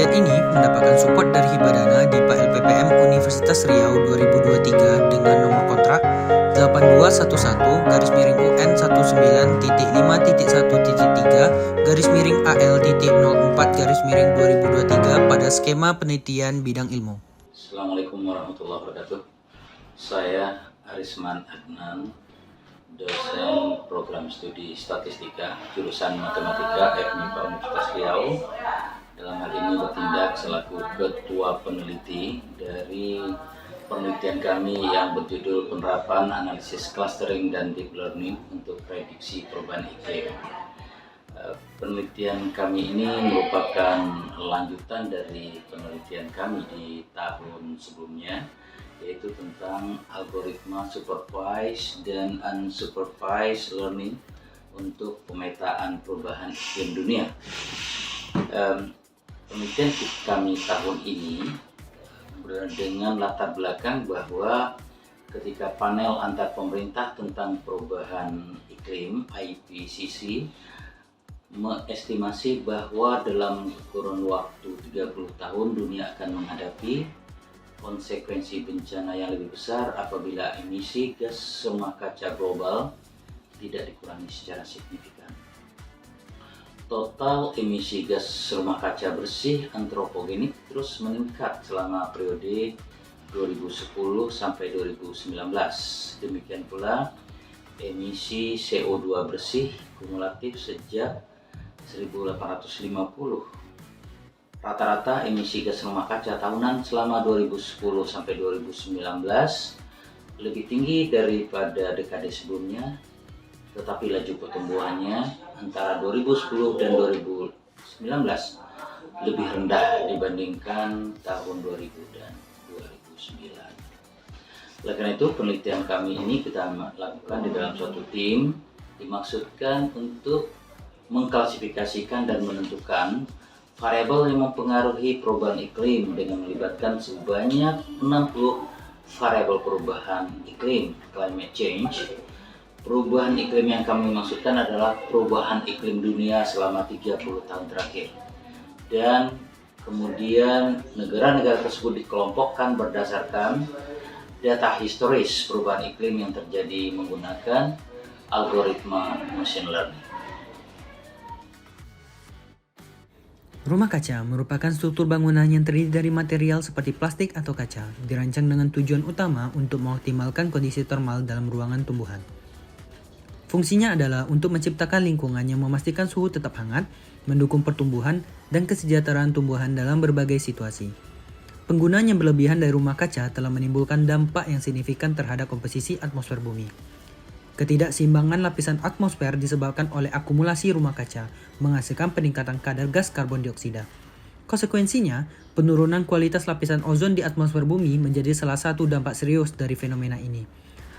Penelitian ini mendapatkan support dari Hibadana di LPPM Universitas Riau 2023 dengan nomor kontrak 8211-UN193.1.3/AL.04/2023 pada skema penelitian bidang ilmu. Assalamualaikum warahmatullahi wabarakatuh. Saya Arisman Adnan, dosen program studi statistika jurusan matematika FMIPA Universitas Riau. Dalam hal ini bertindak selaku ketua peneliti dari penelitian kami yang berjudul penerapan analisis clustering dan deep learning untuk prediksi perubahan iklim. Penelitian kami ini merupakan lanjutan dari penelitian kami di tahun sebelumnya, yaitu tentang algoritma supervised dan unsupervised learning untuk pemetaan perubahan iklim dunia. Penelitian kami tahun ini dengan latar belakang bahwa ketika panel antar pemerintah tentang perubahan iklim IPCC mengestimasi bahwa dalam kurun waktu 30 tahun dunia akan menghadapi konsekuensi bencana yang lebih besar apabila emisi gas rumah kaca global tidak dikurangi secara signifikan. Total emisi gas rumah kaca bersih antropogenik terus meningkat selama periode 2010 sampai 2019. Demikian pula emisi CO2 bersih kumulatif sejak 1850. Rata-rata emisi gas rumah kaca tahunan selama 2010 sampai 2019 lebih tinggi daripada dekade sebelumnya, tetapi laju pertumbuhannya antara 2010 dan 2019 lebih rendah dibandingkan tahun 2000 dan 2009. Oleh karena itu, penelitian kami ini kita lakukan di dalam suatu tim, dimaksudkan untuk mengklasifikasikan dan menentukan variabel yang mempengaruhi perubahan iklim dengan melibatkan sebanyak 60 variabel perubahan iklim, climate change. Perubahan iklim yang kami maksudkan adalah perubahan iklim dunia selama 30 tahun terakhir. Dan kemudian negara-negara tersebut dikelompokkan berdasarkan data historis perubahan iklim yang terjadi menggunakan algoritma machine learning. Rumah kaca merupakan struktur bangunan yang terdiri dari material seperti plastik atau kaca, dirancang dengan tujuan utama untuk mengoptimalkan kondisi termal dalam ruangan tumbuhan. Fungsinya adalah untuk menciptakan lingkungan yang memastikan suhu tetap hangat, mendukung pertumbuhan dan kesejahteraan tumbuhan dalam berbagai situasi. Penggunaan yang berlebihan dari rumah kaca telah menimbulkan dampak yang signifikan terhadap komposisi atmosfer bumi. Ketidakseimbangan lapisan atmosfer disebabkan oleh akumulasi rumah kaca, menghasilkan peningkatan kadar gas karbon dioksida. Konsekuensinya, penurunan kualitas lapisan ozon di atmosfer bumi menjadi salah satu dampak serius dari fenomena ini.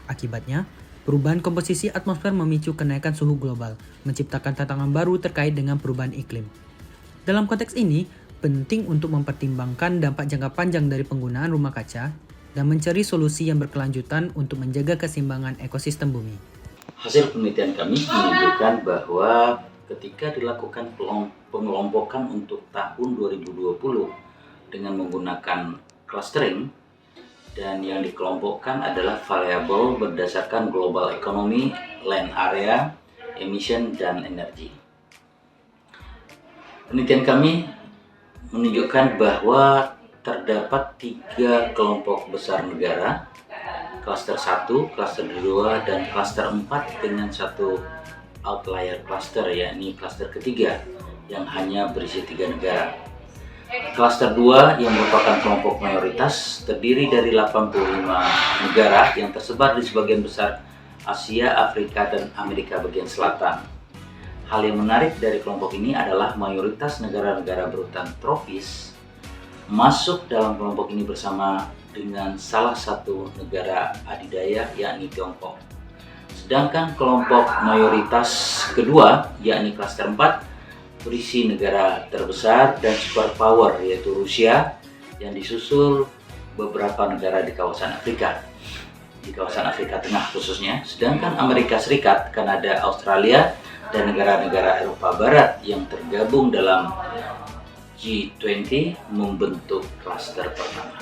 Akibatnya, perubahan komposisi atmosfer memicu kenaikan suhu global, menciptakan tantangan baru terkait dengan perubahan iklim. Dalam konteks ini, penting untuk mempertimbangkan dampak jangka panjang dari penggunaan rumah kaca dan mencari solusi yang berkelanjutan untuk menjaga keseimbangan ekosistem bumi. Hasil penelitian kami menunjukkan bahwa ketika dilakukan pengelompokan untuk tahun 2020 dengan menggunakan clustering, dan yang dikelompokkan adalah variabel berdasarkan global economy, land area, emission, dan energi. Penelitian kami menunjukkan bahwa terdapat 3 kelompok besar negara, klaster 1, klaster 2, dan klaster 4 dengan satu outlier cluster, yakni klaster ketiga yang hanya berisi 3 negara. Klaster 2 yang merupakan kelompok mayoritas terdiri dari 85 negara yang tersebar di sebagian besar Asia, Afrika, dan Amerika bagian selatan. Hal yang menarik dari kelompok ini adalah mayoritas negara-negara berhutan tropis masuk dalam kelompok ini bersama dengan salah satu negara adidaya, yakni Tiongkok. Sedangkan kelompok mayoritas kedua, yakni klaster 4, berisi negara terbesar dan superpower, yaitu Rusia, yang disusul beberapa negara di kawasan Afrika, Tengah khususnya, sedangkan Amerika Serikat, Kanada, Australia, dan negara-negara Eropa Barat yang tergabung dalam G20 membentuk klaster pertama.